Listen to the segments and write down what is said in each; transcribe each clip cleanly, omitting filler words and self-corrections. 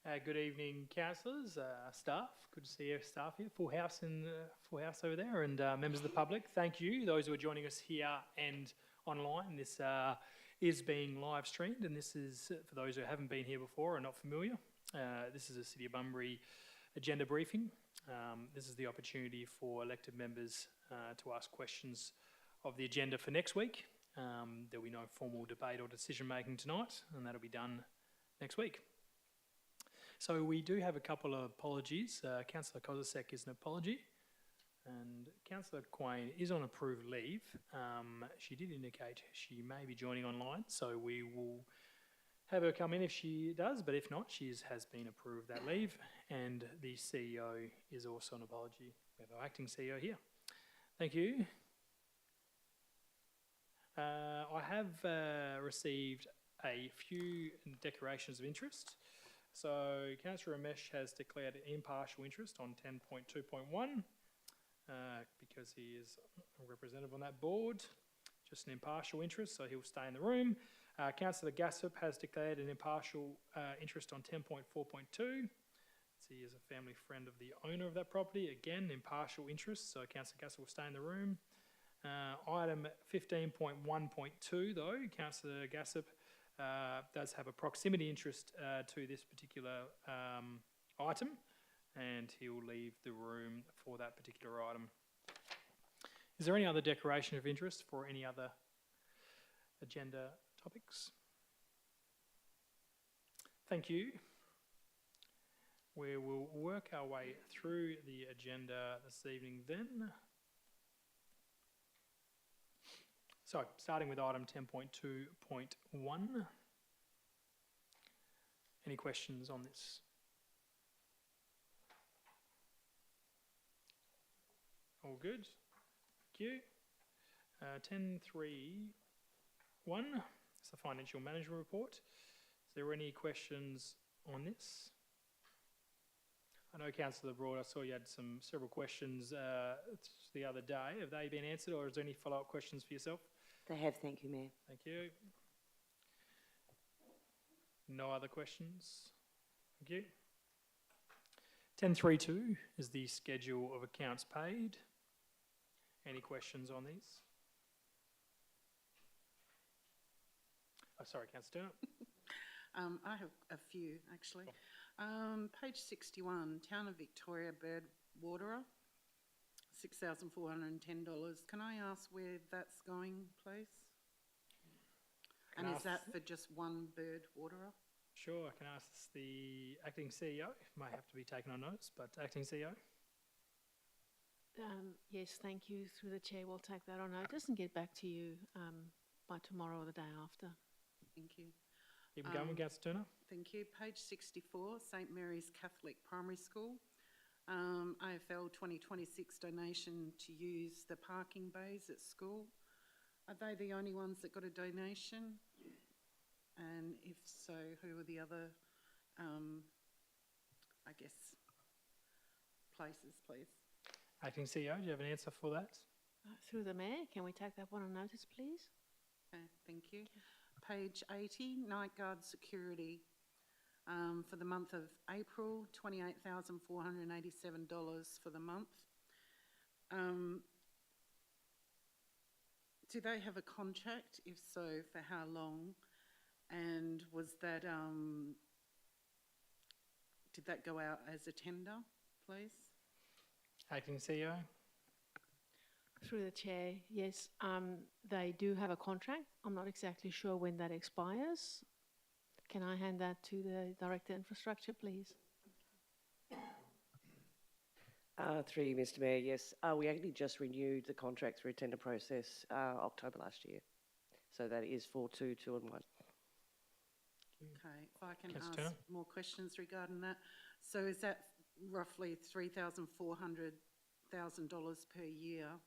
Good evening, councillors, staff. Good to see your staff here. Full house over there, and members of the public. Thank you, those who are joining us here and online. This is being live streamed, and this is for those who haven't been here before and not familiar. This is a City of Bunbury agenda briefing. This is the opportunity for elected members to ask questions of the agenda for next week. There'll be no formal debate or decision making tonight, and that'll be done next week. So we do have a couple of apologies. Councillor Kozisek is an apology, and Councillor Quain is on approved leave. She did indicate she may be joining online, so we will have her come in if she does, but if not, she has been approved that leave, and the CEO is also an apology. We have our acting CEO here. Thank you. I have received a few declarations of interest. So Councillor Ramesh has declared an impartial interest on 10.2.1 because he is a representative on that board, just an impartial interest, so he'll stay in the room. Councillor Gassop has declared an impartial interest on 10.4.2. He is a family friend of the owner of that property. Again, impartial interest, so Councillor Gassop will stay in the room. Item 15.1.2 though, Councillor Gassop does have a proximity interest to this particular item, and he will leave the room for that particular item. Is there any other declaration of interest for any other agenda topics? Thank you. We will work our way through the agenda this evening then. So, starting with item 10.2.1. Any questions on this? All good. Thank you. 10.3.1 is the financial management report. Is there any questions on this? I know Councillor Broad, I saw you had several questions the other day. Have they been answered, or is there any follow-up questions for yourself? They have, thank you, Mayor. Thank you. No other questions? Thank you. 10.3.2 is the schedule of accounts paid. Any questions on these? Oh, sorry, Councillor Turner. I have a few, actually. Page 61, Town of Victoria Bird Waterer, $6,410. Can I ask where that's going, please? And is that for just one bird waterer? Sure, I can ask the acting CEO. It may have to be taken on notice, but acting CEO. Yes, thank you. Through the chair, we'll take that on notice and get back to you by tomorrow or the day after. Thank you. Keep going, Councillor Turner. Thank you. Page 64, St Mary's Catholic Primary School. AFL 2026 donation to use the parking bays at school. Are they the only ones that got a donation? And if so, who are the other, I guess, places, please? Acting CEO, do you have an answer for that? Through the Mayor, can we take that one on notice, please? Okay, thank you. Page 80, Night Guard Security. For the month of April, $28,487 for the month. Do they have a contract? If so, for how long? And was that, did that go out as a tender, please? Acting CEO. Through the chair, yes, they do have a contract. I'm not exactly sure when that expires. Can I hand that to the Director Infrastructure, please? Through you, Mr Mayor, yes. We actually just renewed the contract through a tender process October last year. So that is for 2, 2 and 1. Okay, if I can Councillor ask Turner. more questions regarding that. So is that roughly $3,400,000 per year?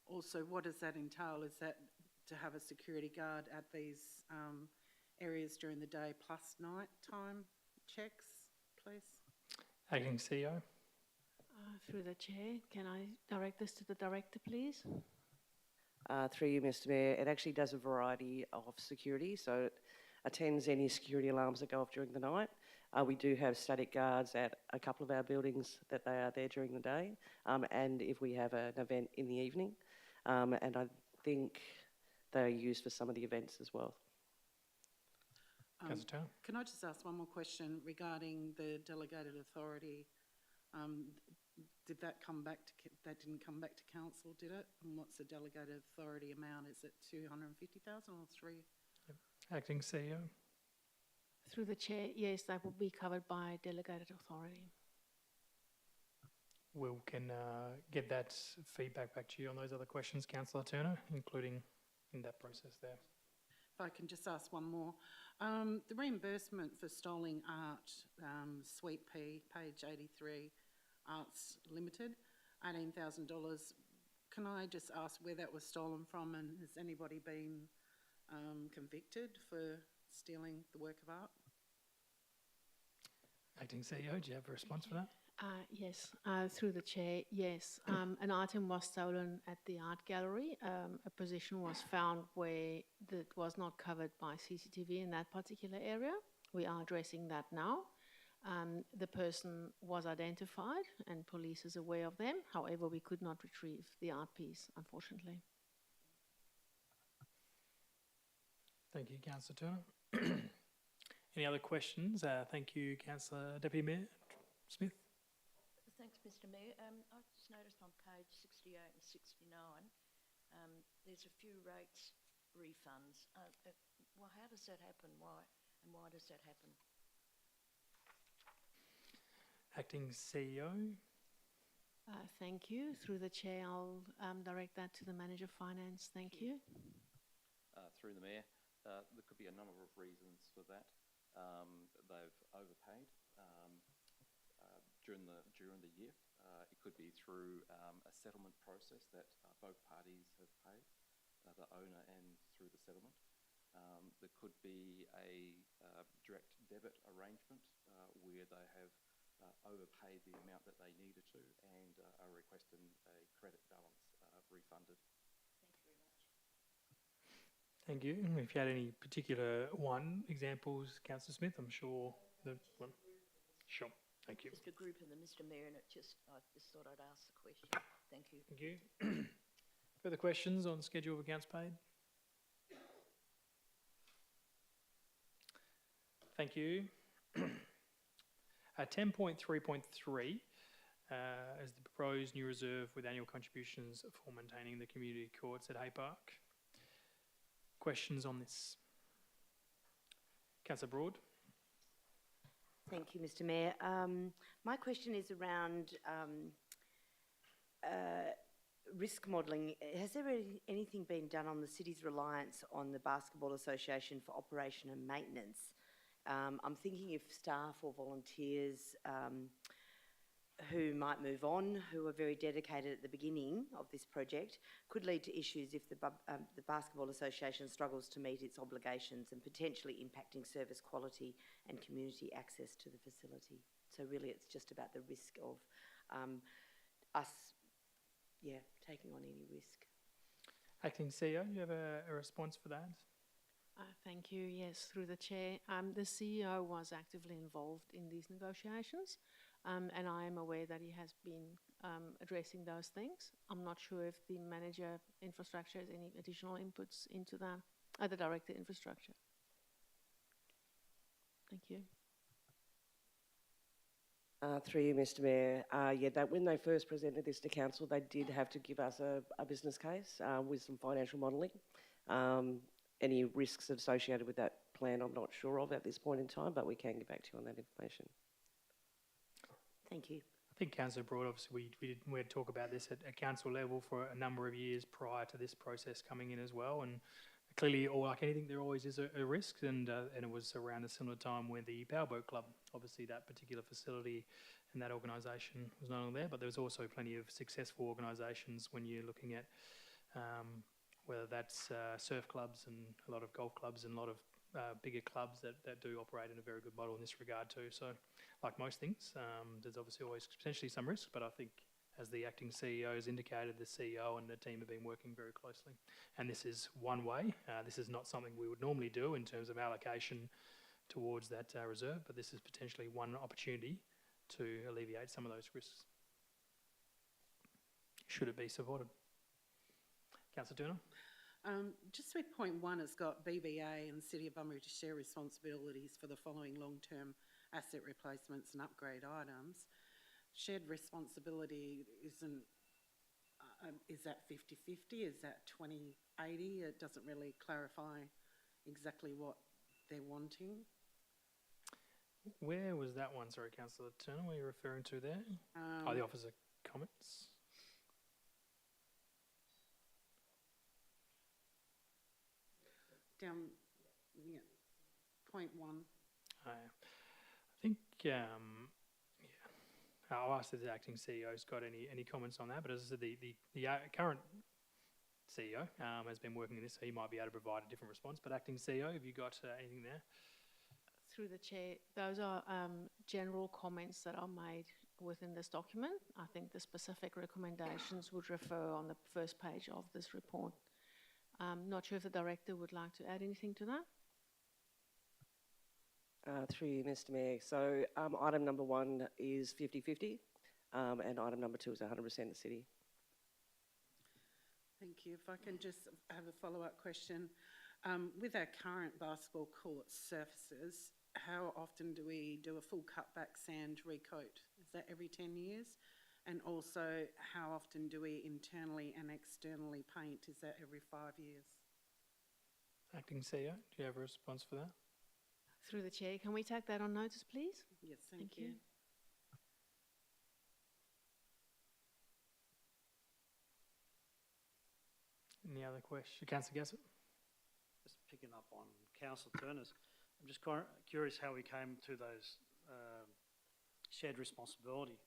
Also, what does that entail? Is that to have a security guard at these areas during the day plus night time checks, please? Acting CEO. Through the chair, can I direct this to the Director, please? Through you, Mr Mayor, it actually does a variety of security. So it attends any security alarms that go off during the night. We do have static guards at a couple of our buildings that they are there during the day, and if we have an event in the evening. And I think they are used for some of the events as well. Councillor Turner? Can I just ask one more question regarding the delegated authority? Did that come back to, that didn't come back to council, did it? And what's the delegated authority amount? Is it 250,000 or 3? Acting CEO? Through the chair, yes, that will be covered by delegated authority. We can get that feedback back to you on those other questions, Councillor Turner, including in that process there. If I can just ask one more. The reimbursement for stolen art, Suite P, page 83, Arts Limited, $18,000. Can I just ask where that was stolen from, and has anybody been convicted for stealing the work of art? Acting CEO, do you have a response for that? Yes, through the chair, yes. An item was stolen at the art gallery. A position was found where that was not covered by CCTV in that particular area. We are addressing that now. The person was identified and police is aware of them. However, we could not retrieve the art piece, unfortunately. Thank you, Councillor Turner. Any other questions? Thank you, Councillor Deputy Mayor Smith. Thanks, Mr Mayor. I just noticed on page 68 and 69, there's a few rates refunds. Well, how does that happen? Why? And why does that happen? Acting CEO. Thank you. Through the chair, I'll direct that to the Manager of Finance. Thank you. Through the Mayor, there could be a number of reasons for that. They've overpaid during the year. It could be through a settlement process that both parties have paid, the owner and through the settlement. There could be a direct debit arrangement where they have overpaid the amount that they needed to and are requesting a credit balance refunded. Thank you. If you had any particular examples, Councillor Smith, I'm sure the one. Sure. Thank you. Just a group of them, Mr Mayor, and I just thought I'd ask the question. Thank you. Thank you. Further questions on schedule of accounts paid? Thank you. 10.3.3 is the proposed new reserve with annual contributions for maintaining the community courts at Hay Park. Questions on this? Councillor Broad. Thank you, Mr Mayor. My question is around risk modelling. Has there anything been done on the city's reliance on the Basketball Association for operation and maintenance? I'm thinking if staff or volunteers who might move on, who are very dedicated at the beginning of this project, could lead to issues if the Basketball Association struggles to meet its obligations and potentially impacting service quality and community access to the facility. So really it's just about the risk of us, taking on any risk. Acting CEO, do you have a response for that? Thank you. Yes, through the chair. The CEO was actively involved in these negotiations, and I am aware that he has been addressing those things. I'm not sure if the manager infrastructure has any additional inputs into that, the director infrastructure. Thank you. Through you, Mr Mayor, when they first presented this to council, they did have to give us a business case with some financial modelling. Any risks associated with that plan, I'm not sure of at this point in time, but we can get back to you on that information. Thank you. I think Councillor Broad, obviously we had talk about this at council level for a number of years prior to this process coming in as well, and clearly, like anything, there always is a risk, and it was around a similar time when the Powerboat Club, obviously that particular facility and that organisation was no longer there, but there was also plenty of successful organisations when you're looking at whether that's surf clubs and a lot of golf clubs and a lot of bigger clubs that do operate in a very good model in this regard too. So, like most things, there's obviously always potentially some risk, but I think as the acting CEO has indicated, the CEO and the team have been working very closely. And this is one way. This is not something we would normally do in terms of allocation towards that reserve, but this is potentially one opportunity to alleviate some of those risks. Should it be supported? Councillor Turner? Just with point one, it's got BBA and City of Bunbury to share responsibilities for the following long-term asset replacements and upgrade items. Shared responsibility isn't, is that 50-50? Is that 20-80? It doesn't really clarify exactly what they're wanting. Where was that one? Sorry, Councillor Turner, were you referring to there? The officer comments. Down, yeah, point one. I think, yeah. I'll ask if the acting CEO's got any comments on that, but as I said, the current CEO has been working on this, so he might be able to provide a different response. But acting CEO, have you got anything there? Through the chair, those are general comments that are made within this document. I think the specific recommendations would refer on the first page of this report. Not sure if the director would like to add anything to that. Through you, Mr Mayor. So item number 1 is 50-50 and item number 2 is 100% the city. Thank you. If I can just have a follow-up question. With our current basketball court surfaces, how often do we do a full cutback sand recoat? Is that every 10 years? And also, how often do we internally and externally paint? Is that every 5 years? Acting CEO, do you have a response for that? Through the chair, can we take that on notice, please? Yes, Thank thank you. you. Any other question? Councillor Gassett? Just picking up on Councillor Turner's, I'm just curious how we came to those shared responsibility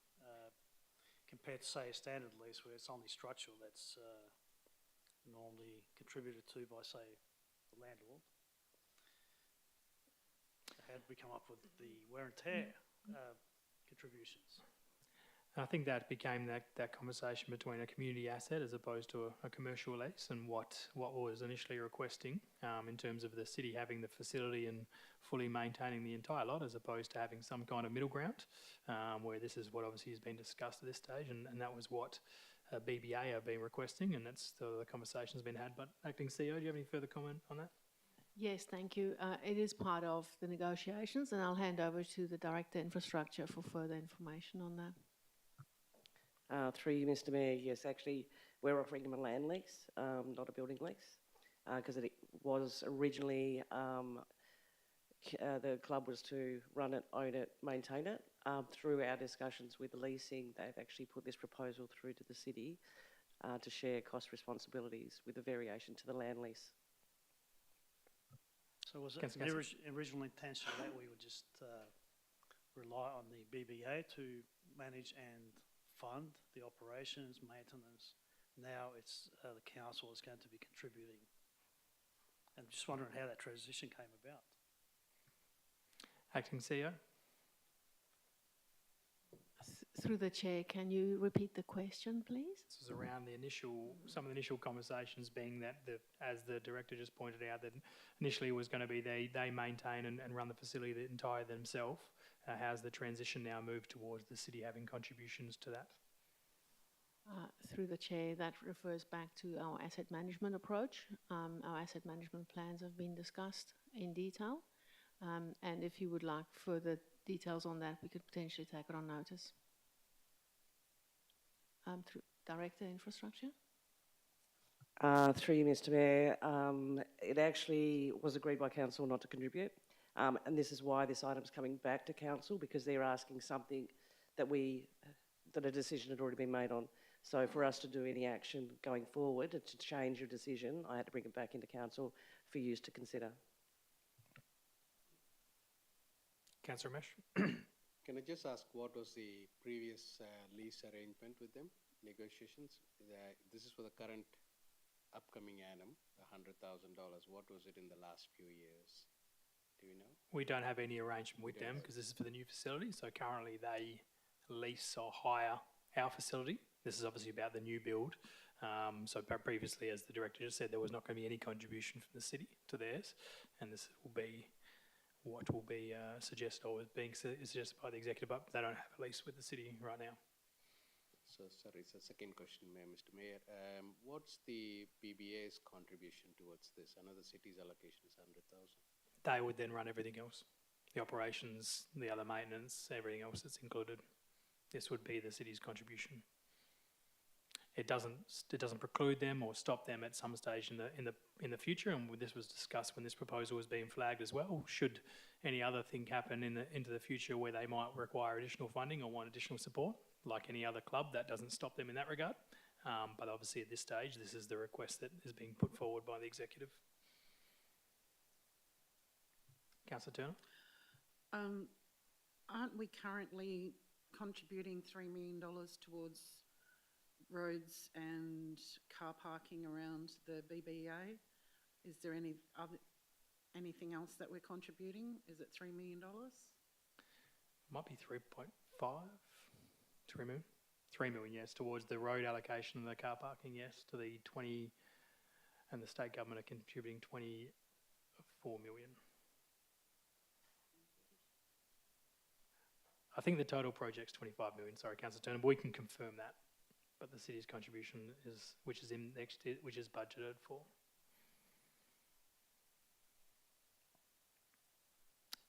compared to, say, a standard lease where it's only structural that's normally contributed to by, say, the landlord. How did we come up with the wear and tear contributions? I think that became that conversation between a community asset as opposed to a commercial lease, and what was initially requesting in terms of the city having the facility and fully maintaining the entire lot, as opposed to having some kind of middle ground, where this is what obviously has been discussed at this stage, and that was what BBA have been requesting, and that's the conversation's been had. But acting CEO, do you have any further comment on that? Yes, thank you. It is part of the negotiations, and I'll hand over to the Director Infrastructure for further information on that. Through you, Mr Mayor, yes, actually, we're offering them a land lease, not a building lease, because it was originally, the club was to run it, own it, maintain it. Through our discussions with the leasing, they've actually put this proposal through to the city to share cost responsibilities with a variation to the land lease. So was it the original intention that we would just rely on the BBA to manage and fund the operations, maintenance? Now it's the council is going to be contributing. I'm just wondering how that transition came about. Acting CEO? Through the chair, can you repeat the question, please? This was around some of the initial conversations being that, as the director just pointed out, that initially it was going to be they maintain and run the facility the entire themselves. How's the transition now moved towards the city having contributions to that? Through the chair, that refers back to our asset management approach. Our asset management plans have been discussed in detail. And if you would like further details on that, we could potentially take it on notice. Through Director Infrastructure. Through you, Mr Mayor, it actually was agreed by council not to contribute, and this is why this item's coming back to council, because they're asking something that a decision had already been made on. So for us to do any action going forward to change your decision, I had to bring it back into council for you to consider. Councillor Mesh? Can I just ask, what was the previous lease arrangement with them, negotiations? This is for the current upcoming annum, $100,000. What was it in the last few years? Do you know? We don't have any arrangement with them because this is for the new facility. So currently they lease or hire our facility. This is obviously about the new build. So previously, as the director just said, there was not going to be any contribution from the city to theirs, and this will be what will be suggested or is being suggested by the executive, but they don't have a lease with the city right now. So, sorry, so second question, Mr. Mayor. What's the BBA's contribution towards this? I know the city's allocation is 100,000. They would then run everything else, the operations, the other maintenance, everything else that's included. This would be the city's contribution. It doesn't preclude them or stop them at some stage in the future, and this was discussed when this proposal was being flagged as well. Should any other thing happen into the future where they might require additional funding or want additional support, like any other club, that doesn't stop them in that regard. But obviously at this stage, this is the request that is being put forward by the executive. Councillor Turner? Aren't we currently contributing $3 million towards roads and car parking around the BBA? Is there anything else that we're contributing? Is it $3 million? Might be 3.5. 3 million? 3 million, yes, towards the road allocation and the car parking, yes, to the 20, and the state government are contributing 24 million. I think the total project's 25 million, sorry, Councillor Turner, but we can confirm that. But the city's contribution is, which is budgeted for.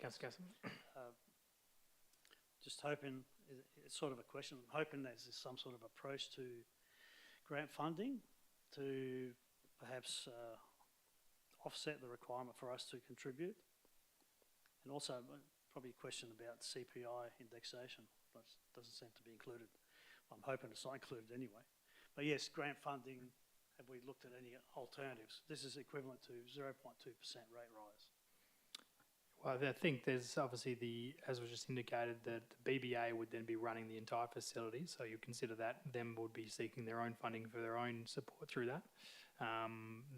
Councillor Casson? Just hoping, it's sort of a question, I'm hoping there's some sort of approach to grant funding to perhaps offset the requirement for us to contribute. And also probably a question about CPI indexation, but it doesn't seem to be included. I'm hoping it's not included anyway. But yes, grant funding, have we looked at any alternatives? This is equivalent to 0.2% rate rise. Well, I think there's obviously as was just indicated, that the BBA would then be running the entire facility. So you consider that them would be seeking their own funding for their own support through that.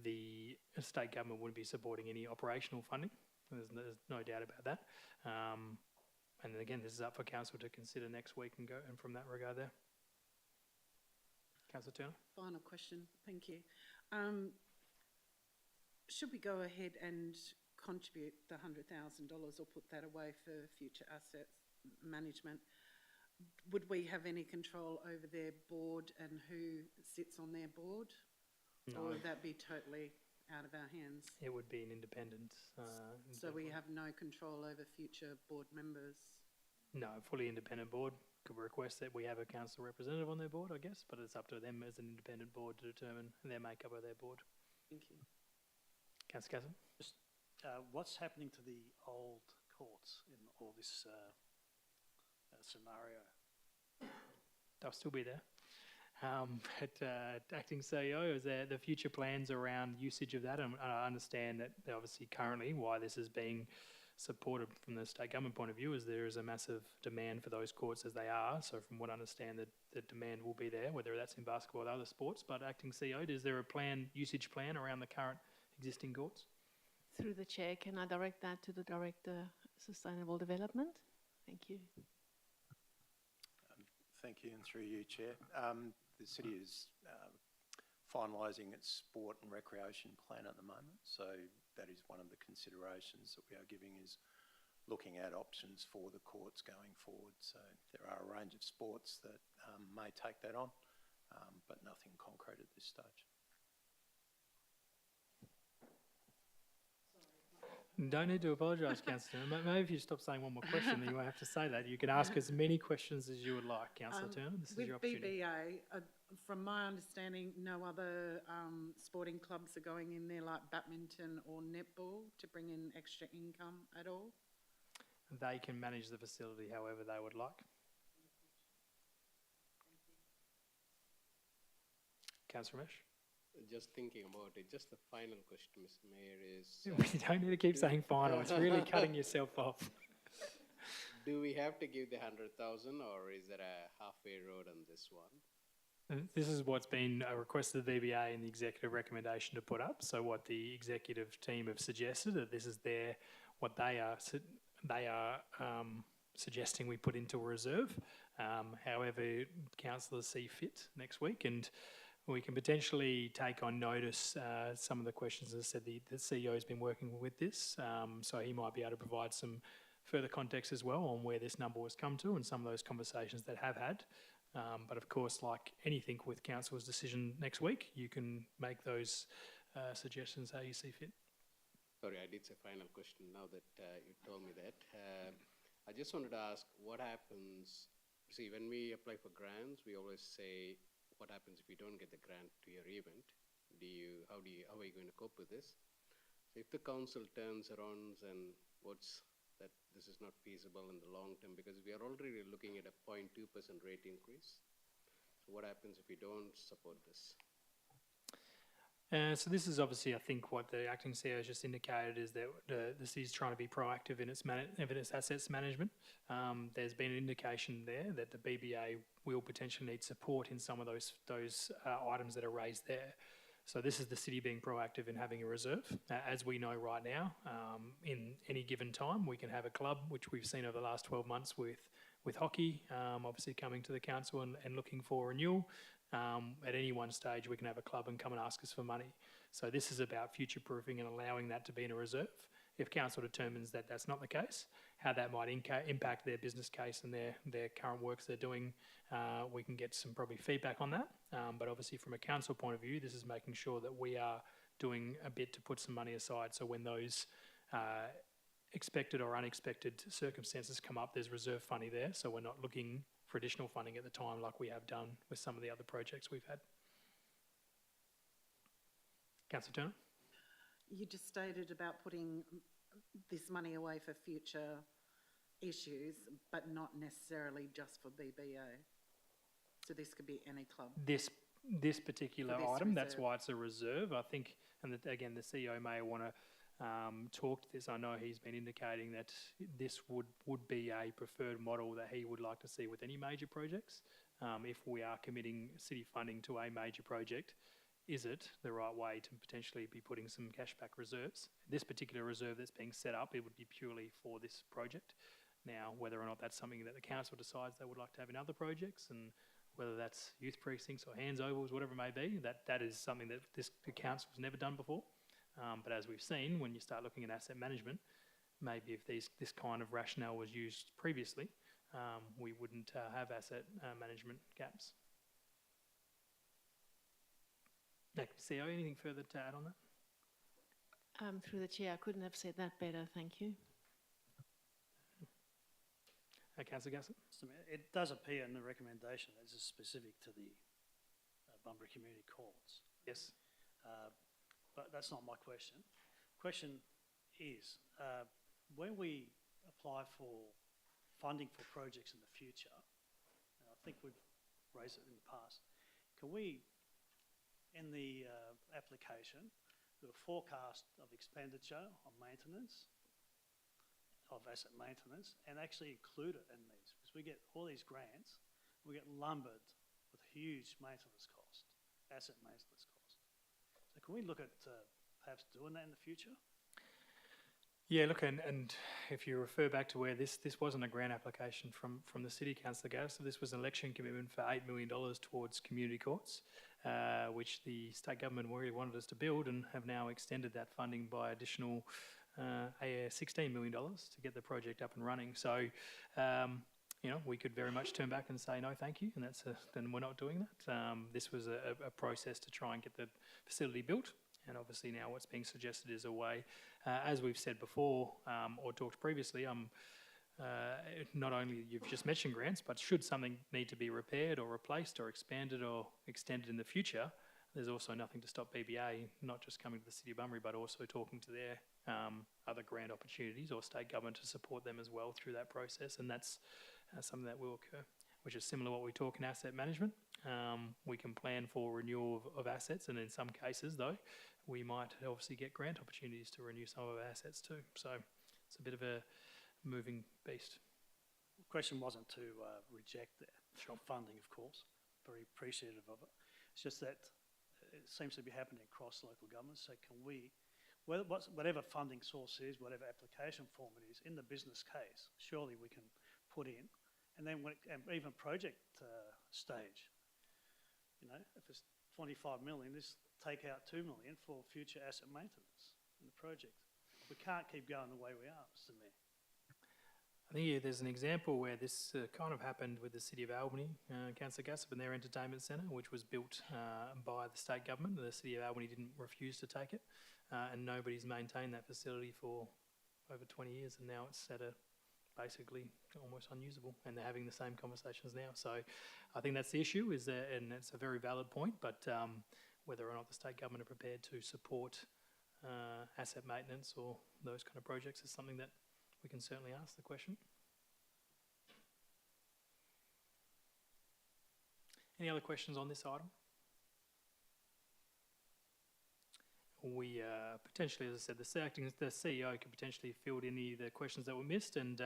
The state government wouldn't be supporting any operational funding. There's no doubt about that. And then again, this is up for council to consider next week and go and from that regard there. Councillor Turner? Final question, thank you. Should we go ahead and contribute the $100,000 or put that away for future asset management? Would we have any control over their board and who sits on their board? No. Or would that be totally out of our hands? It would be an independent. So we have no control over future board members? No, fully independent board. Could request that we have a council representative on their board, I guess, but it's up to them as an independent board to determine their makeup of their board. Thank you. Councillor Casson? Just what's happening to the old courts in all this scenario? They'll still be there. Acting CEO, is there the future plans around usage of that? And I understand that obviously currently why this is being supported from the state government point of view is there is a massive demand for those courts as they are. So from what I understand, the demand will be there, whether that's in basketball or other sports. But Acting CEO, is there a usage plan around the current existing courts? Through the chair, can I direct that to the Director Sustainable Development? Thank you. Thank you, and through you, Chair. The city is finalising its sport and recreation plan at the moment, so that is one of the considerations that we are giving, is looking at options for the courts going forward. So there are a range of sports that may take that on, but nothing concrete at this stage. Don't need to apologise, Councillor Turner. Maybe if you stop saying one more question, then you won't have to say that. You can ask as many questions as you would like, Councillor Turner. This is your opportunity. With BBA, from my understanding, no other sporting clubs are going in there like badminton or netball to bring in extra income at all? They can manage the facility however they would like. Councillor Ramesh? Just thinking about it, just the final question, Mr. Mayor, is... You don't need to keep saying final. It's really cutting yourself off. Do we have to give the 100,000 or is there a halfway road on this one? This is what's been requested of the VBA and the executive recommendation to put up. So what the executive team have suggested, that this is what they are suggesting we put into a reserve. However, councillors see fit next week, and we can potentially take on notice some of the questions. As I said, the CEO has been working with this, so he might be able to provide some further context as well on where this number has come to and some of those conversations that have had. But of course, like anything with council's decision next week, you can make those suggestions how you see fit. Sorry, I did say final question now that you told me that. I just wanted to ask what happens, see, when we apply for grants, we always say, what happens if you don't get the grant to your event? How are you going to cope with this? So if the council turns around and that this is not feasible in the long term, because we are already looking at a 0.2% rate increase. So what happens if we don't support this? So this is obviously, I think, what the acting CEO has just indicated is that the city's trying to be proactive in its assets management. There's been an indication there that the BBA will potentially need support in some of those items that are raised there. So this is the city being proactive in having a reserve. As we know right now, in any given time, we can have a club, which we've seen over the last 12 months with hockey, obviously coming to the council and looking for renewal. At any one stage, we can have a club and come and ask us for money. So this is about future-proofing and allowing that to be in a reserve. If council determines that that's not the case, how that might impact their business case and their current works they're doing, we can get some probably feedback on that. But obviously from a council point of view, this is making sure that we are doing a bit to put some money aside. So when those expected or unexpected circumstances come up, there's reserve funding there. So we're not looking for additional funding at the time like we have done with some of the other projects we've had. Councillor Turner? You just stated about putting this money away for future issues, but not necessarily just for BBA. So this could be any club. This particular For this item, that's reserve. why it's a reserve, I think, and again, the CEO may want to talk to this. I know he's been indicating that this would be a preferred model that he would like to see with any major projects. If we are committing city funding to a major project, is it the right way to potentially be putting some cashback reserves? This particular reserve that's being set up, it would be purely for this project. Now, whether or not that's something that the council decides they would like to have in other projects, and whether that's youth precincts or hands ovals, whatever it may be, that is something that the council has never done before. But as we've seen, when you start looking at asset management, maybe if this kind of rationale was used previously, we wouldn't have asset management gaps. CEO, anything further to add on that? Through the chair, I couldn't have said that better, thank you. Councillor Gasson? Mr. Mayor, it does appear in the recommendation that this is specific to the Bunbury Community Courts. Yes. But that's not my question. Question is, when we apply for funding for projects in the future, and I think we've raised it in the past, can we, in the application, do a forecast of expenditure on maintenance, of asset maintenance, and actually include it in these? Because we get all these grants, we get lumbered with huge maintenance cost, asset maintenance cost. So can we look at perhaps doing that in the future? Yeah, look, and if you refer back to where this wasn't a grant application from the city, Councillor Gass, so this was an election commitment for $8 million towards community courts, which the state government really wanted us to build, and have now extended that funding by additional $16 million to get the project up and running. So, we could very much turn back and say no, thank you, and then we're not doing that. This was a process to try and get the facility built. And obviously now what's being suggested is a way, as we've said before, or talked previously, not only you've just mentioned grants, but should something need to be repaired or replaced or expanded or extended in the future, there's also nothing to stop BBA not just coming to the City of Bunbury, but also talking to their other grant opportunities or state government to support them as well through that process. And that's something that will occur, which is similar to what we talk in asset management. We can plan for renewal of assets, and in some cases, though, we might obviously get grant opportunities to renew some of our assets too. So it's a bit of a moving beast. The question wasn't to reject their funding, of course. Very appreciative of it. It's just that it seems to be happening across local governments. So can we, whatever funding source is, whatever application form it is, in the business case, surely we can put in, and then even project stage, if it's 25 million, just take out 2 million for future asset maintenance in the project. We can't keep going the way we are, Mr Mayor. I think there's an example where this kind of happened with the City of Albany, Councillor Gassop, and their entertainment centre, which was built by the state government. The City of Albany didn't refuse to take it, and nobody's maintained that facility for over 20 years, and now it's at a basically almost unusable, and they're having the same conversations now. So I think that's the issue, is that, and it's a very valid point, but whether or not the state government are prepared to support asset maintenance or those kind of projects is something that we can certainly ask the question. Any other questions on this item? We potentially, as I said, the CEO could potentially field any of the questions that were missed, and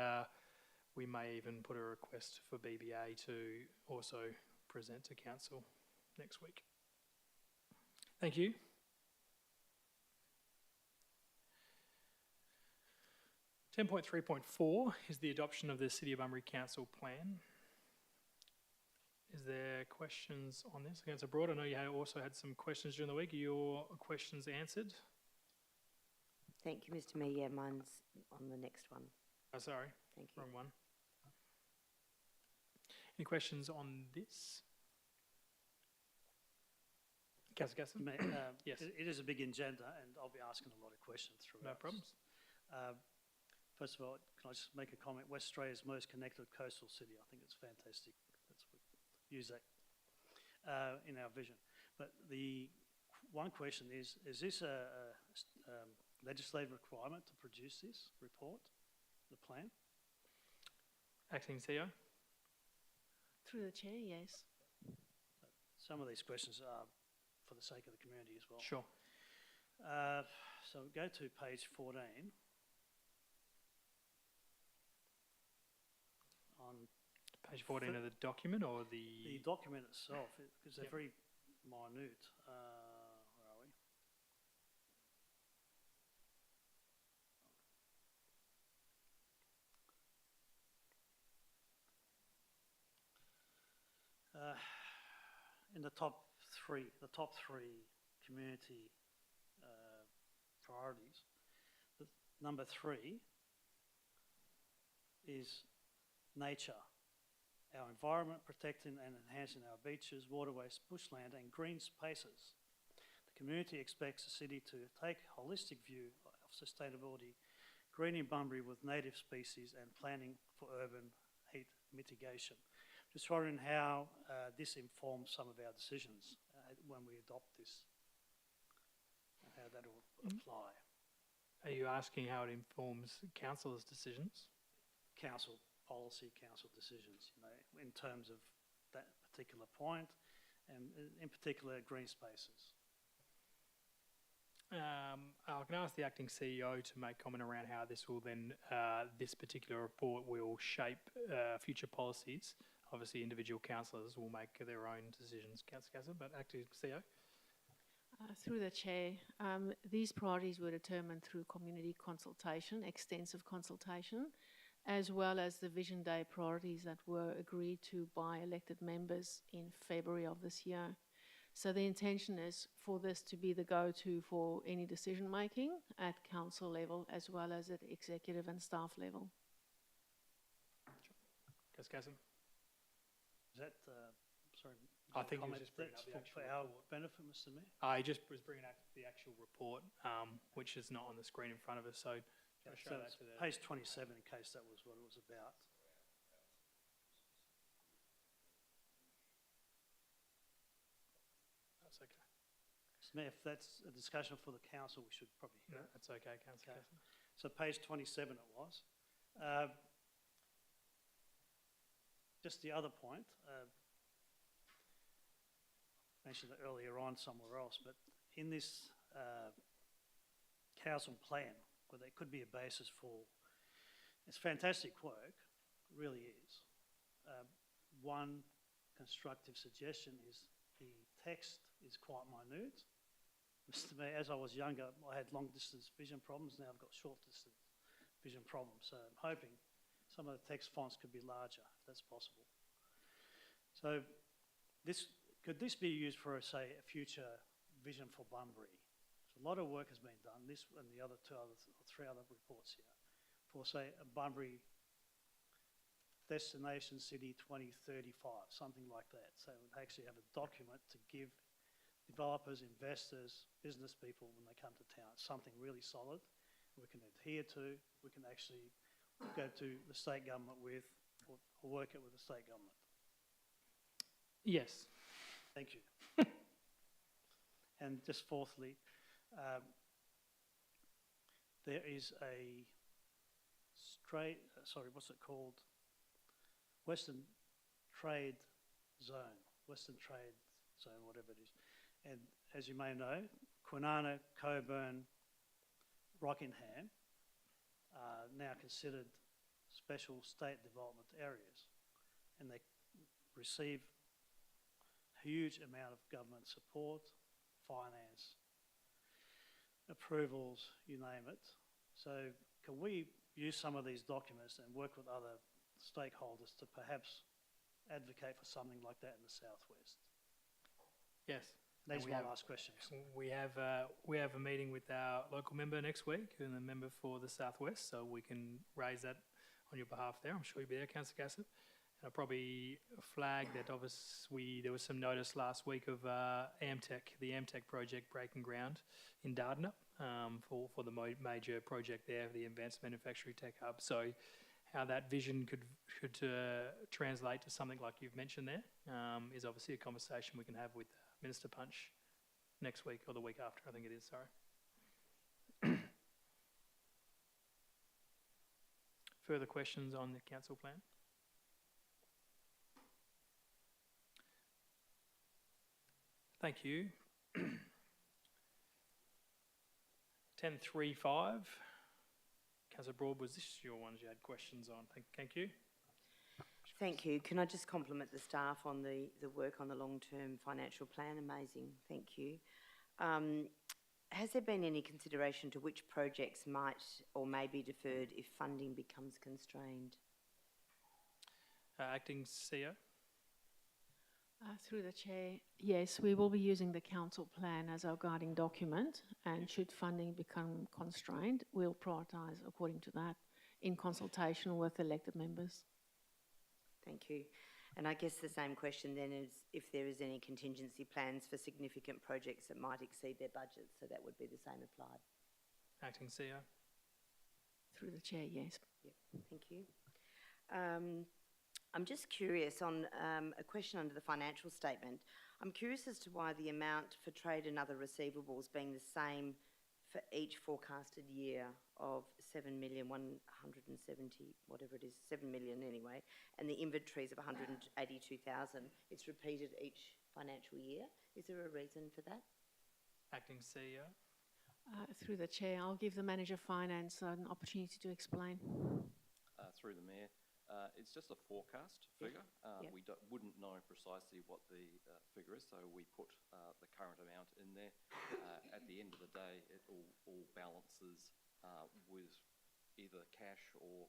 we may even put a request for BBA to also present to council next week. Thank you. (10.3.4) is the adoption of the City of Bunbury Council Plan. Is there questions on this? Councillor Broad, I know you also had some questions during the week. Are your questions answered? Thank you, Mr Mayor. Yeah, mine's on the next one. Oh, sorry, Thank you. wrong one. Any questions on this? Councillor Gasson? Yes. It is a big agenda, and I'll be asking a lot of questions throughout. No problems. First of all, can I just make a comment? West Australia's most connected coastal city. I think it's fantastic. That's what, use that in our vision. But the one question is this a legislative requirement to produce this report, the plan? Acting CEO? Through the chair, yes. Some of these questions are for the sake of the community as well. Sure. So go to page 14. On Page 14 of the document, or the document itself, because they're very minute. Where are we? In the top three community priorities, number 3 is nature, our environment, protecting and enhancing our beaches, waterways, bushland and green spaces. The community expects the city to take a holistic view of sustainability, greening Bunbury with native species and planning for urban heat mitigation. Just wondering how this informs some of our decisions when we adopt this, and how that will apply. Are you asking how it informs councillors' decisions? Council policy, council decisions, you know, in terms of that particular point, and in particular green spaces. I can ask the acting CEO to make comment around how this will then, this particular report will shape future policies. Obviously, individual councillors will make their own decisions, Councillor Gasson, but acting CEO. Through the chair, these priorities were determined through community consultation, extensive consultation, as well as the Vision Day priorities that were agreed to by elected members in February of this year. So the intention is for this to be the go-to for any decision making at council level, as well as at executive and staff level. Councillor Gasson. Is that, sorry, I think he was comment just bringing up the for actual our report. benefit, Mr Mayor? I just was bringing up the actual report, which is not on the screen in front of us, so I'll show So that it's to the... page 27, in case that was what it was about. That's okay. Mr Mayor, if that's a discussion for the council, we should probably hear No, it. that's okay, Councillor Okay. Gasson. So page 27 it was. Just the other point, mentioned it earlier on somewhere else, but in this council plan, where there could be a basis for, it's fantastic work, it really is. One constructive suggestion is the text is quite minute. Mr Mayor, as I was younger, I had long distance vision problems, now I've got short distance vision problems, so I'm hoping some of the text fonts could be larger, if that's possible. So this could this be used for, say, a future vision for Bunbury? So a lot of work has been done, this and the other three other reports here, for, say, a Bunbury destination city 2035, something like that. So we actually have a document to give developers, investors, business people when they come to town, something really solid we can adhere to, we can actually go to the state government with, or work it with the state government. Yes. Thank you. And just fourthly, there is a what's it called? Western Trade Zone, whatever it is. And as you may know, Kwinana, Coburn, Rockingham are now considered special state development areas, and they receive a huge amount of government support, finance, approvals, you name it. So can we use some of these documents and work with other stakeholders to perhaps advocate for something like that in the southwest? Yes. These And are my last questions. We have a meeting with our local member next week, and the member for the Southwest, so we can raise that on your behalf there. I'm sure you'll be there, Councillor Gassett. And I'll probably flag that obviously there was some notice last week of the Amtech project breaking ground in Dardanup for the major project there, the Advanced Manufacturing Tech Hub. So how that vision could translate to something like you've mentioned there is obviously a conversation we can have with Minister Punch next week or the week after, I think it is, sorry. Further questions on the council plan? Thank you. 10.35. Councillor Broad, was this your ones you had questions on? Thank you. Thank you. Can I just compliment the staff on the work on the long-term financial plan? Amazing. Thank you. Has there been any consideration to which projects might or may be deferred if funding becomes constrained? Acting CEO. Through the chair, yes, we will be using the council plan as our guiding document, and should funding become constrained, we'll prioritise according to that in consultation with elected members. Thank you. And I guess the same question then is if there is any contingency plans for significant projects that might exceed their budget, so that would be the same applied. Acting CEO. Through the chair, yes. Yep. Thank you. I'm just curious on a question under the financial statement. I'm curious as to why the amount for trade and other receivables being the same for each forecasted year of 7,170, whatever it is, 7 million anyway, and the inventories of 182,000. It's repeated each financial year. Is there a reason for that? Acting CEO. Through the chair, I'll give the Manager of Finance an opportunity to explain. Through the Mayor. It's just a forecast figure. Yep. We wouldn't know precisely what the figure is, so we put the current amount in there. At the end of the day, it all balances with either cash or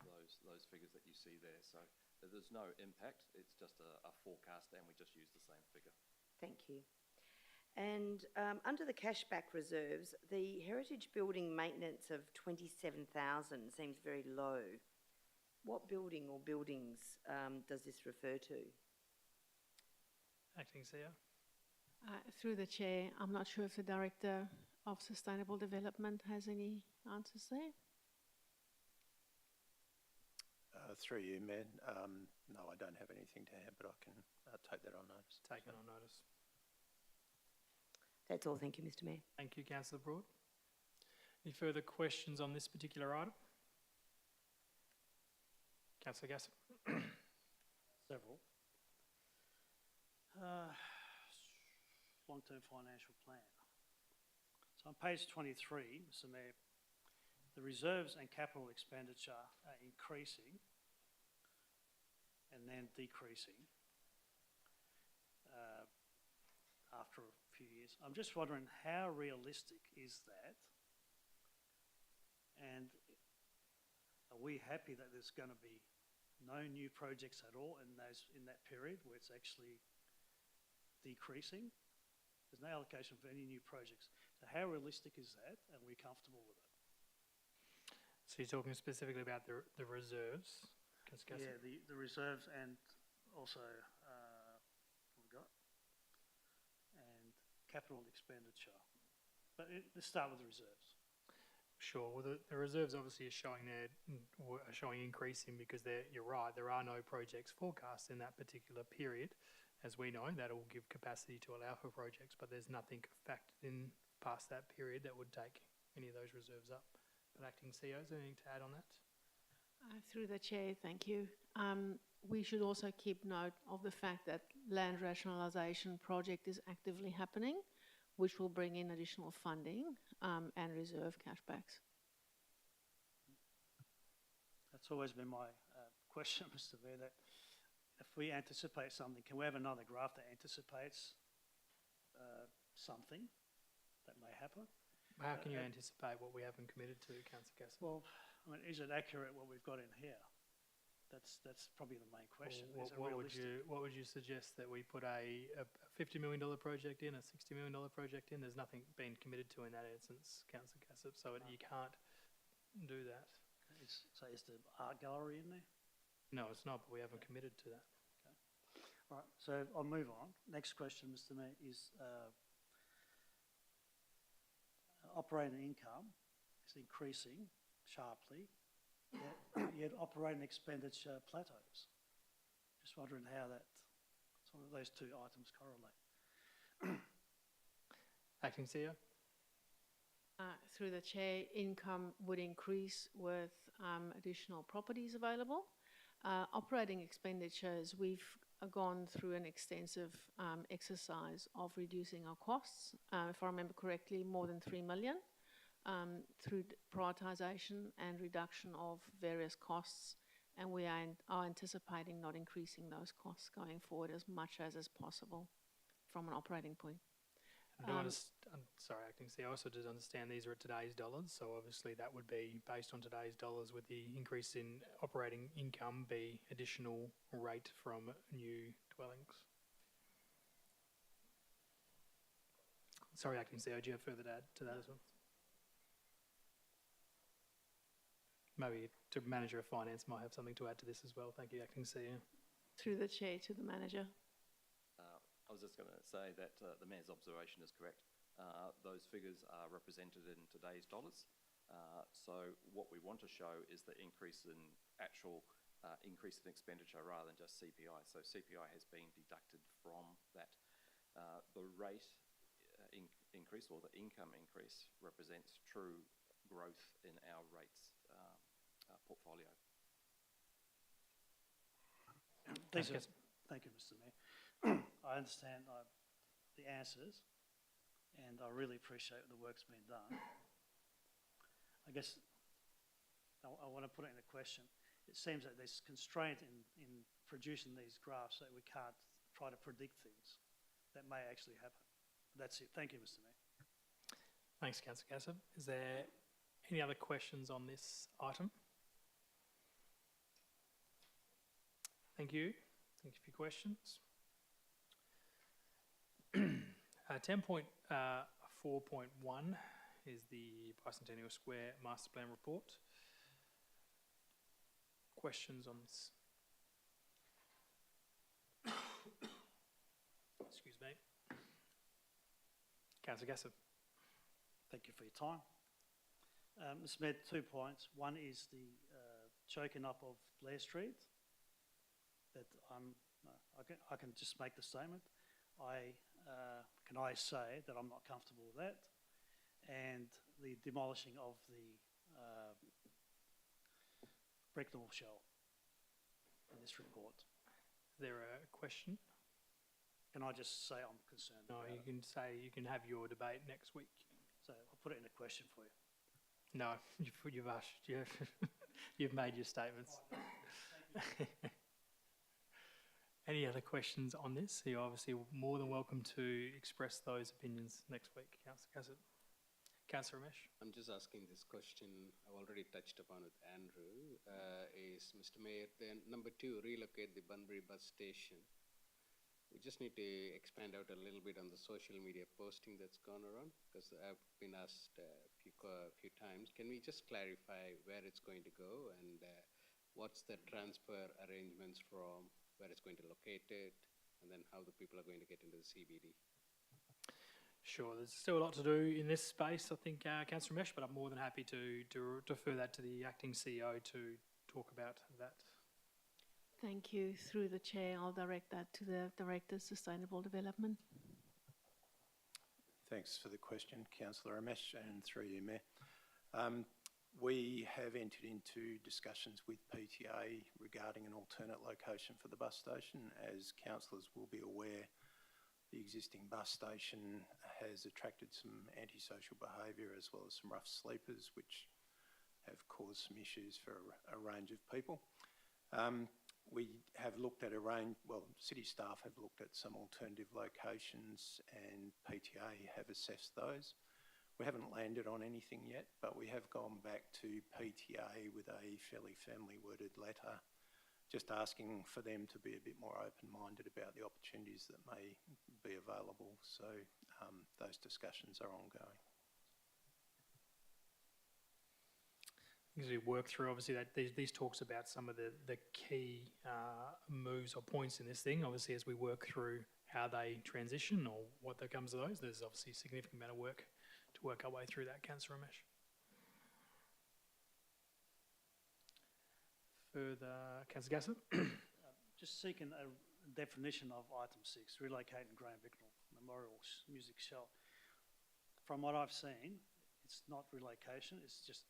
those figures that you see there. So there's no impact. It's just a forecast, and we just use the same figure. Thank you. And under the cashback reserves, the heritage building maintenance of 27,000 seems very low. What building or buildings does this refer to? Acting CEO. Through the chair, I'm not sure if the Director of Sustainable Development has any answers there. Through you, Mayor. No, I don't have anything to add, but I can take that on notice. Taken on notice. That's all. Thank you, Mr. Mayor. Thank you, Councillor Broad. Any further questions on this particular item? Councillor Gassett. Several. Long-term financial plan. So on page 23, Mr. Mayor, the reserves and capital expenditure are increasing and then decreasing after a few years. I'm just wondering, how realistic is that? And are we happy that there's going to be no new projects at all in that period where it's actually decreasing. There's no allocation for any new projects. So how realistic is that? And we're comfortable with it? So you're talking specifically about the reserves? Councillor Yeah, Cassett? the reserves and also, what we got? And capital expenditure. But let's start with the reserves. Sure. Well, the reserves obviously are showing increasing because you're right, there are no projects forecast in that particular period. As we know, that'll give capacity to allow for projects, but there's nothing factored in past that period that would take any of those reserves up. But Acting CEO, is there anything to add on that? Through the chair, thank you. We should also keep note of the fact that land rationalisation project is actively happening, which will bring in additional funding and reserve cashbacks. That's always been my question, Mr. Mayor, that if we anticipate something, can we have another graph that anticipates something that may happen? How can you anticipate what we haven't committed to, Councillor Cassett? Well, I mean, is it accurate what we've got in here? That's probably the main question. Is it realistic? What would you suggest that we put a $50 million project in, a $60 million project in? There's nothing being committed to in that instance, Councillor Cassett, so you can't do that. So is the art gallery in there? No, it's not, but we haven't committed to that. All right, so I'll move on. Next question, Mr. Mayor, is operating income is increasing sharply, yet operating expenditure plateaus. Just wondering how those two items correlate. Acting CEO? Through the chair, income would increase with additional properties available. Operating expenditures, we've gone through an extensive exercise of reducing our costs. If I remember correctly, more than 3 million through prioritisation and reduction of various costs, and we are anticipating not increasing those costs going forward as much as is possible from an operating point. I'm sorry, Acting CEO, I also did understand these are at today's dollars, so obviously that would be based on today's dollars with the increase in operating income be additional rate from new dwellings. Sorry, Acting CEO, do you have further to add to that as well? Maybe the Manager of Finance might have something to add to this as well. Thank you, Acting CEO. Through the chair to the manager. I was just going to say that the Mayor's observation is correct. Those figures are represented in today's dollars. So what we want to show is the increase in actual increase in expenditure rather than just CPI. So CPI has been deducted from that. The rate increase or the income increase represents true growth in our rates portfolio. Thank you, Mr. Mayor. I understand the answers, and I really appreciate the work's been done. I guess I want to put it in a question. It seems that there's constraint in producing these graphs that we can't try to predict things that may actually happen. That's it. Thank you, Mr. Mayor. Thanks, Councillor Cassett. Is there any other questions on this item? Thank you. Thank you for your questions. 10.4.1 is the Bicentennial Square Master Plan Report. Questions on this? Excuse me. Councillor Cassett. Thank you for your time. Mr. Mayor, 2 points. One is the choking up of Blair Street. That I can just make the statement. Can I say that I'm not comfortable with that, and the demolishing of the Brecknell shell in this report. Is there a question? Can I just say I'm concerned? No, about you it? can say you can have your debate next week. So I'll put it in a question for you. No, you've asked. You've made your statements. Any other questions on this? You're obviously more than welcome to express those opinions next week, Councillor Cassett. Councillor Ramesh. I'm just asking this question, I've already touched upon with Andrew, is Mr. Mayor, then number 2, relocate the Bunbury bus station. we just need to expand out a little bit on the social media posting that's gone around, because I've been asked a few times. Can we just clarify where it's going to go and what's the transfer arrangements from where it's going to locate it, and then how the people are going to get into the CBD? Sure, there's still a lot to do in this space, I think, Councillor Ramesh, but I'm more than happy to defer that to the acting CEO to talk about that. Thank you. Through the chair, I'll direct that to the Director of Sustainable Development. Thanks for the question, Councillor Ramesh, and through you, Mayor. We have entered into discussions with PTA regarding an alternate location for the bus station. As councillors will be aware, the existing bus station has attracted some antisocial behaviour as well as some rough sleepers, which have caused some issues for a range of people. We have looked at city staff have looked at some alternative locations and PTA have assessed those. We haven't landed on anything yet, but we have gone back to PTA with a fairly firmly worded letter, just asking for them to be a bit more open-minded about the opportunities that may be available. So those discussions are ongoing. As we work through, obviously, that these talks about some of the key moves or points in this thing. Obviously, as we work through how they transition or what that comes of those, there's obviously a significant amount of work to work our way through that, Councillor Ramesh. Further, Councillor Gasser? Just seeking a definition of item 6, relocating Graham Bicknell Memorial Music Shell. From what I've seen, it's not relocation, it's just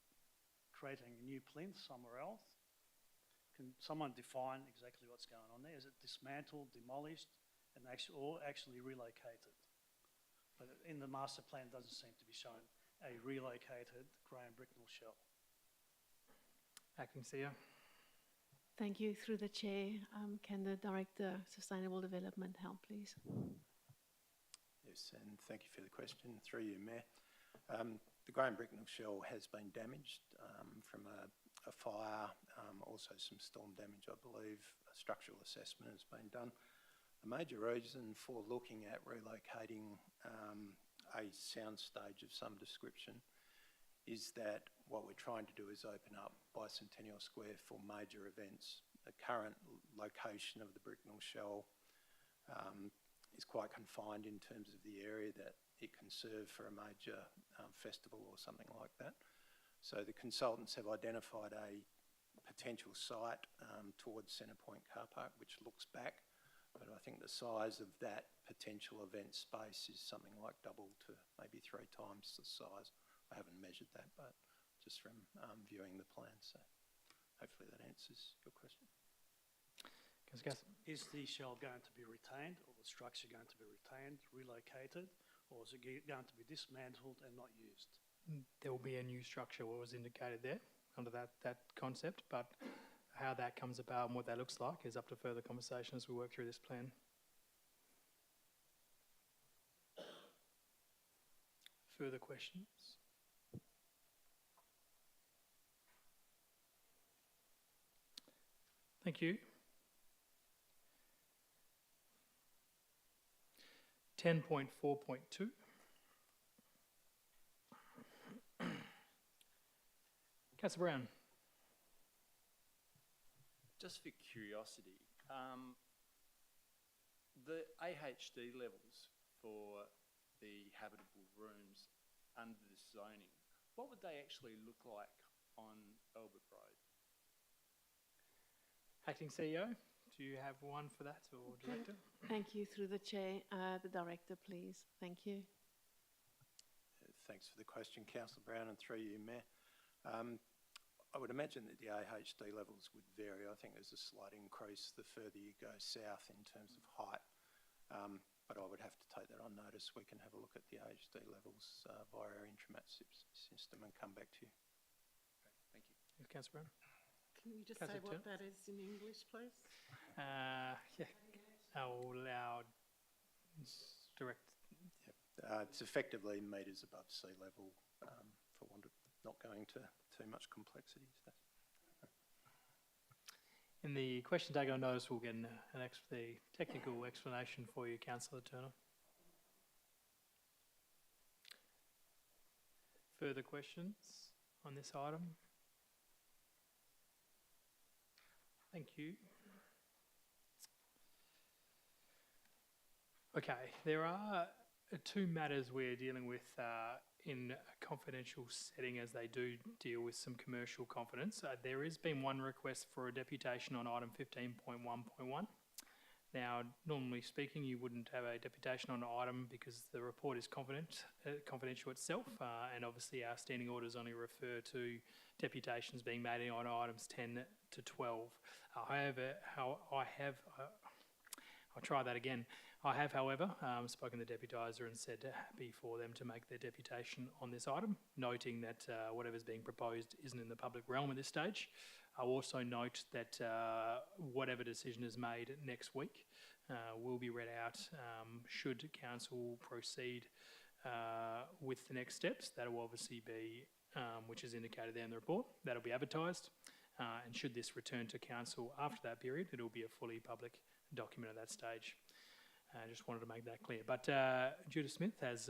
creating a new plinth somewhere else. Can someone define exactly what's going on there? Is it dismantled, demolished, and actually relocated? But in the master plan, doesn't seem to be shown a relocated Graham Bicknell shell. Acting CEO. Thank you. Through the chair, can the Director of Sustainable Development help, please? Yes, and thank you for the question. Through you, Mayor. The Graham Bicknell shell has been damaged from a fire, also some storm damage, I believe. A structural assessment has been done. A major reason for looking at relocating a soundstage of some description is that what we're trying to do is open up Bicentennial Square for major events. The current location of the Bicknell shell is quite confined in terms of the area that it can serve for a major festival or something like that. So the consultants have identified a potential site towards Centrepoint Car Park, which looks back, but I think the size of that potential event space is something like double to maybe 3 times the size. I haven't measured that, but just from viewing the plan, so hopefully that answers your question. Is the shell going to be retained, or the structure going to be retained, relocated, or is it going to be dismantled and not used? There will be a new structure, what was indicated there, under that concept, but how that comes about and what that looks like is up to further conversation as we work through this plan. Further questions? Thank you. 10.4.2. Councillor Brown. Just for curiosity, the AHD levels for the habitable rooms under this zoning, what would they actually look like on Albert Road? Acting CEO, do you have one for that, or Director? Thank you. Through the chair, the Director, please. Thank you. Thanks for the question, Councillor Brown, and through you, Mayor. I would imagine that the AHD levels would vary. I think there's a slight increase the further you go south in terms of height, but I would have to take that on notice. We can have a look at the AHD levels via our Intramat system and come back to you. Great, thank you. Yes, Councillor Brown. Can you just say what that is in English, please? Yeah, I'll allow direct. Yep. It's effectively metres above sea level, for want of not going to too much complexity. So. In the question taken on notice, we'll get the technical explanation for you, Councillor Turner. Further questions on this item? Thank you. Okay, there are two matters we're dealing with in a confidential setting, as they do deal with some commercial confidence. There has been one request for a deputation on item 15.1.1. Now, normally speaking, you wouldn't have a deputation on an item because the report is confidential itself, and obviously our standing orders only refer to deputations being made on items 10 to 12. However, I'll try that again. I have, however, spoken to the deputiser and said happy for them to make their deputation on this item, noting that whatever's being proposed isn't in the public realm at this stage. I'll also note that whatever decision is made next week will be read out should council proceed with the next steps. That will obviously be, which is indicated there in the report, that'll be advertised. And should this return to council after that period, it'll be a fully public document at that stage. I just wanted to make that clear. But Judith Smith has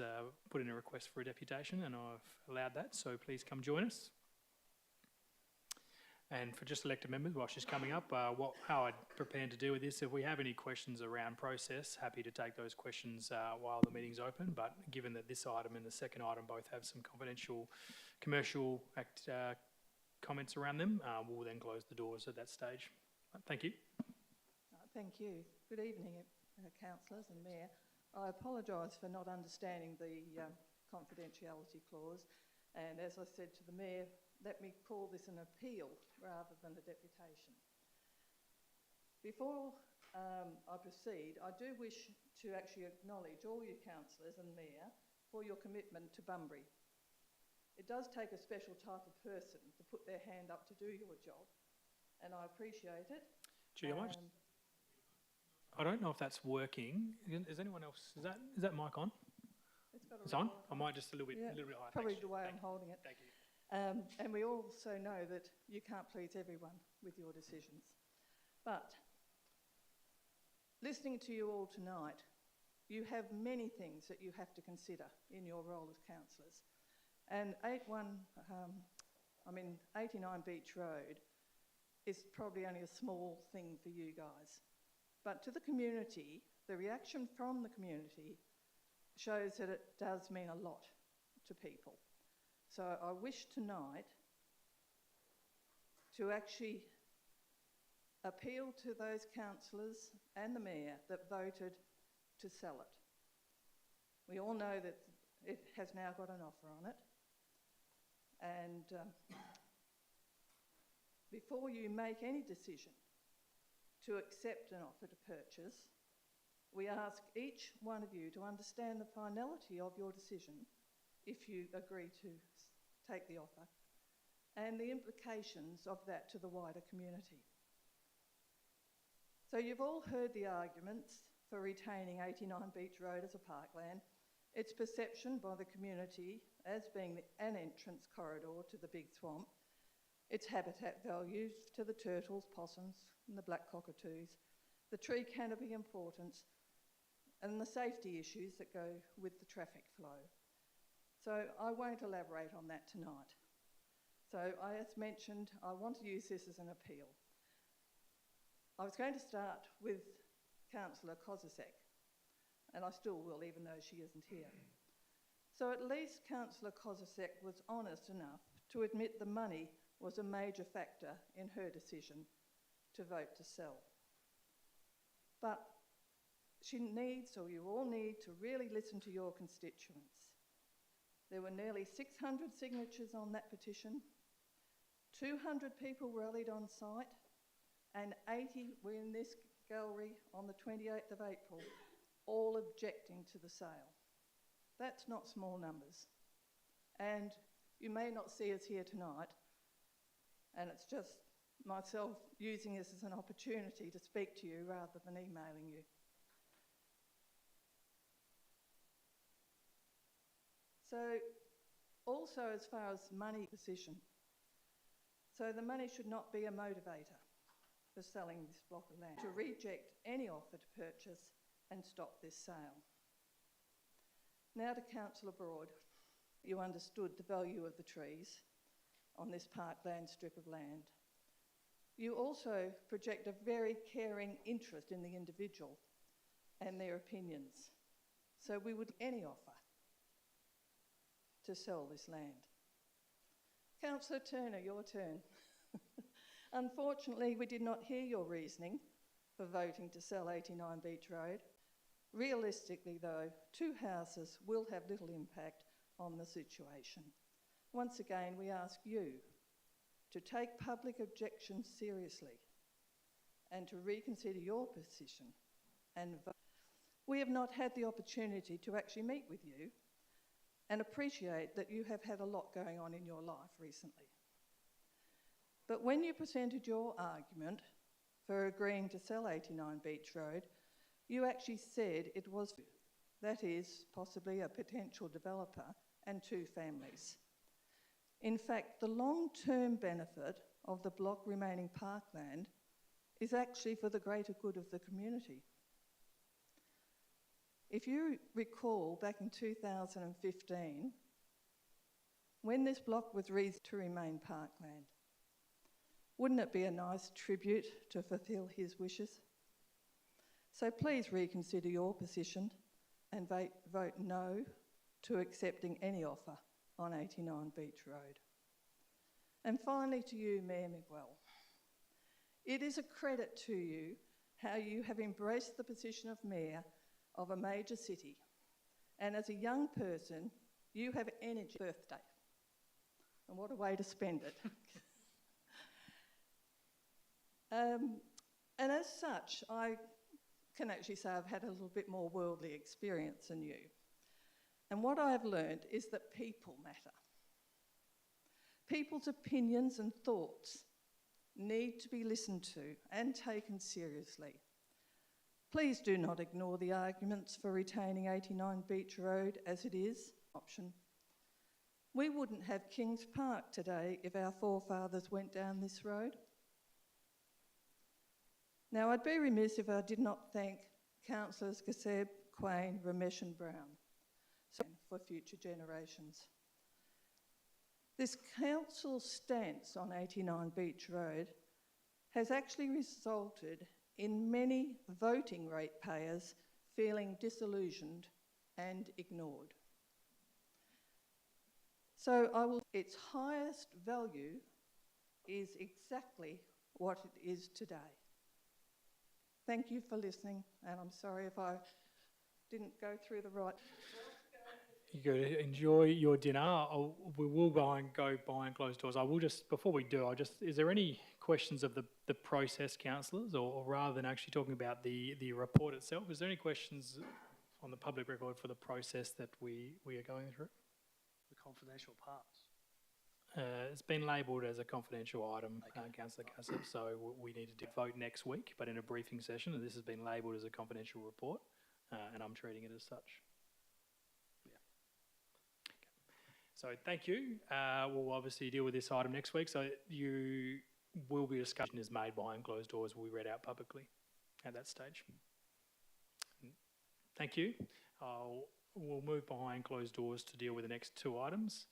put in a request for a deputation, and I've allowed that, so please come join us. And for just elected members, while she's coming up, how I'd prepare to deal with this, if we have any questions around process, happy to take those questions while the meeting's open. But given that this item and the second item both have some confidential commercial comments around them, we'll then close the doors at that stage. Thank you. Thank you. Good evening, councillors and Mayor. I apologise for not understanding the confidentiality clause, and as I said to the Mayor, let me call this an appeal rather than a deputation. Before I proceed, I do wish to actually acknowledge all you councillors and Mayor for your commitment to Bunbury. It does take a special type of person to put their hand up to do your job, and I appreciate it. Gee, I don't know if that's working. Is anyone else? Is that mic on? It's on. I might just a little bit higher. Probably the way I'm holding it. Thank you. And we also know that you can't please everyone with your decisions. But listening to you all tonight, you have many things that you have to consider in your role as councillors. And 89 Beach Road is probably only a small thing for you guys. But to the community, the reaction from the community shows that it does mean a lot to people. So I wish tonight to actually appeal to those councillors and the Mayor that voted to sell it. We all know that it has now got an offer on it. And before you make any decision to accept an offer to purchase, we ask each one of you to understand the finality of your decision if you agree to take the offer and the implications of that to the wider community. So you've all heard the arguments for retaining 89 Beach Road as a parkland, its perception by the community as being an entrance corridor to the big swamp, its habitat values to the turtles, possums and the black cockatoos, the tree canopy importance and the safety issues that go with the traffic flow. So I won't elaborate on that tonight. So as mentioned, I want to use this as an appeal. I was going to start with Councillor Kozisek, and I still will, even though she isn't here. So at least Councillor Kozisek was honest enough to admit the money was a major factor in her decision to vote to sell. But she needs, or you all need, to really listen to your constituents. There were nearly 600 signatures on that petition, 200 people rallied on site, and 80 were in this gallery on the 28th of April, all objecting to the sale. That's not small numbers. And you may not see us here tonight, and it's just myself using this as an opportunity to speak to you rather than emailing you. So also as far as money position, so the money should not be a motivator. for selling this block of land, to reject any offer to purchase and stop this sale. Now to Councillor Broad. You understood the value of the trees on this parkland strip of land. You also project a very caring interest in the individual and their opinions. So we would any offer to sell this land. Councillor Turner, your turn. Unfortunately, we did not hear your reasoning for voting to sell 89 Beach Road. Realistically, though, 2 houses will have little impact on the situation. Once again, we ask you to take public objections seriously and to reconsider your position and vote. We have not had the opportunity to actually meet with you and appreciate that you have had a lot going on in your life recently. But when you presented your argument for agreeing to sell 89 Beach Road, you actually said it was, that is, possibly a potential developer and 2 families. In fact, the long-term benefit of the block remaining parkland is actually for the greater good of the community. If you recall, back in 2015, when this block was rezoned to remain parkland, wouldn't it be a nice tribute to fulfil his wishes? So please reconsider your position and vote no to accepting any offer on 89 Beach Road. And finally to you, Mayor Miguel. It is a credit to you how you have embraced the position of Mayor of a major city. And as a young person, you have energy. Birthday. And what a way to spend it. And as such, I can actually say I've had a little bit more worldly experience than you. And what I've learned is that people matter. People's opinions and thoughts need to be listened to and taken seriously. Please do not ignore the arguments for retaining 89 Beach Road as it is option. We wouldn't have Kings Park today if our forefathers went down this road. Now, I'd be remiss if I did not thank Councillors Kaseb, Quain, Ramesh and Brown for future generations. This council's stance on 89 Beach Road has actually resulted in many voting ratepayers feeling disillusioned and ignored. So its highest value is exactly what it is today. Thank you for listening, and I'm sorry if I didn't go through the right... You go to enjoy your dinner. We will go behind closed doors. I will just, before we do, is there any questions of the process, councillors, or rather than actually talking about the report itself, is there any questions on the public record for the process that we are going through? The confidential parts. It's been labelled as a confidential item, Councillor Kasab, so we need to vote next week, but in a briefing session, and this has been labelled as a confidential report, and I'm treating it as such. So thank you. We'll obviously deal with this item next week. So you will be discussion is made behind closed doors. Will be read out publicly at that stage. Thank you. We'll move behind closed doors to deal with the next 2 items.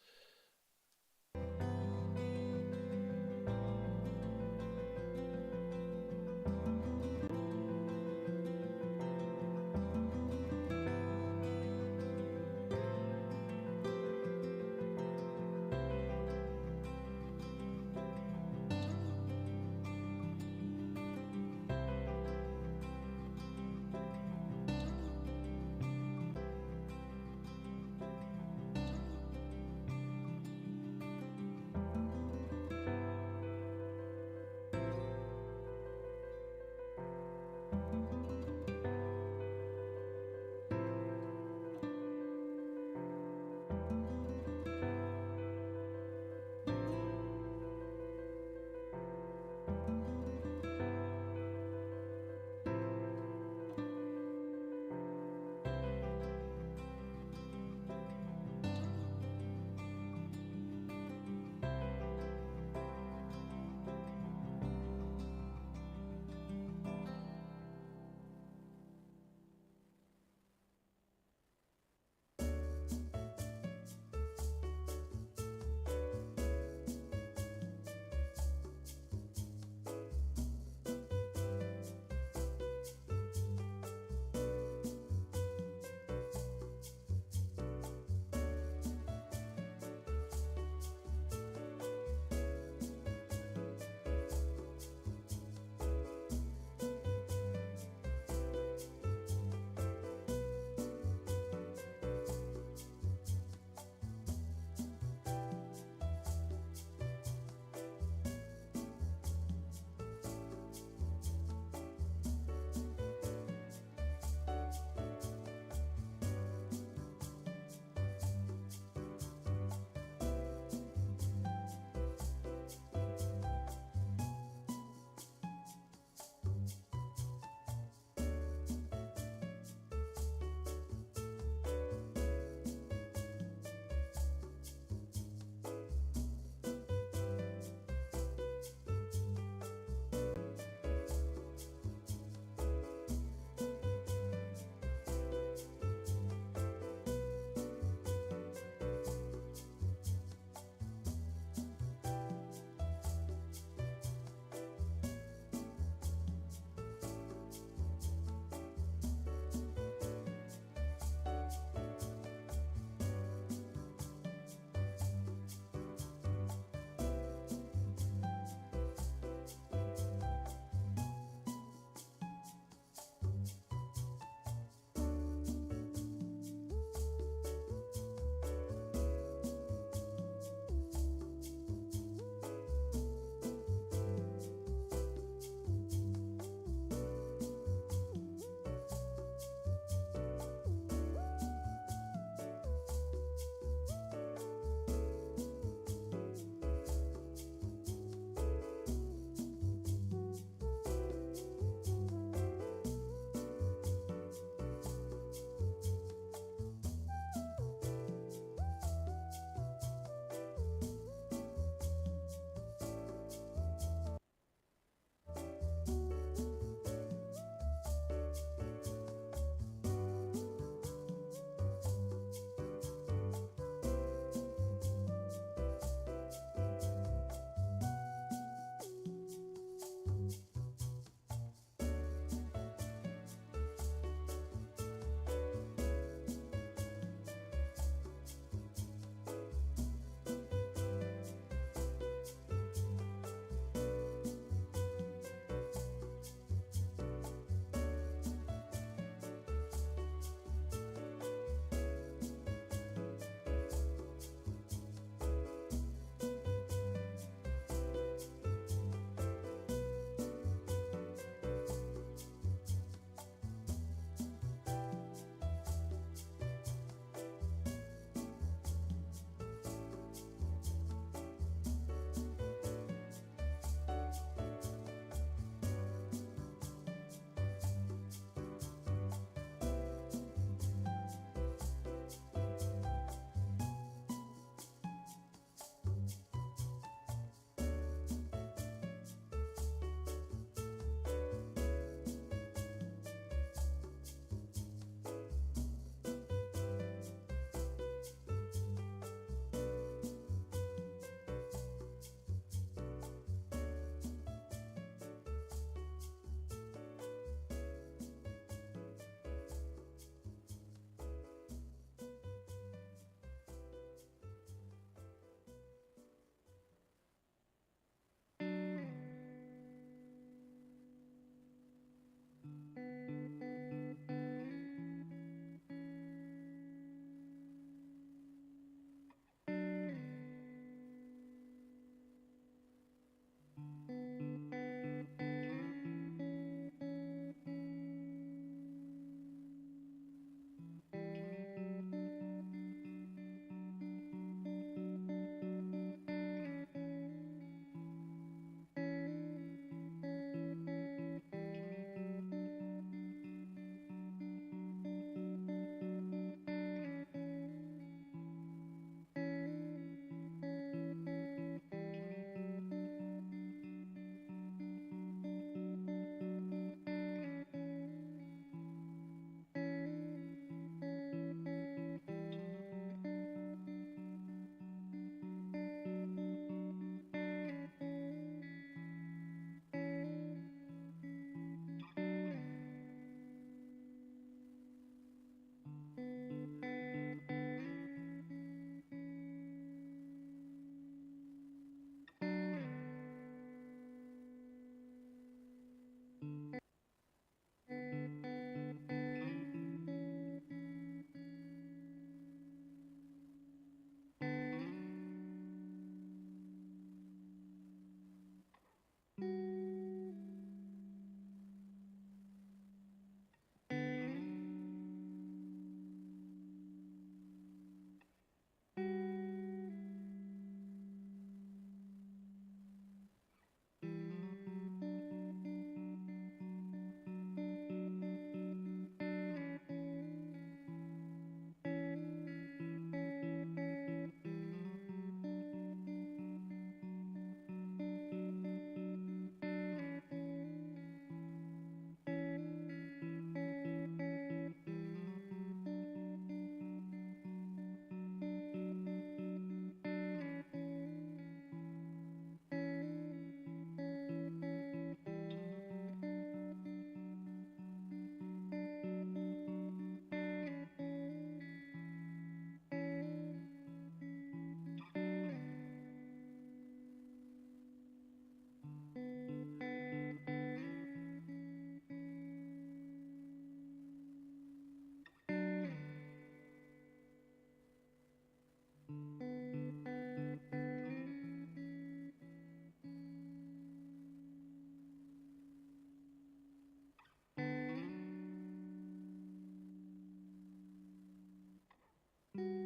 you.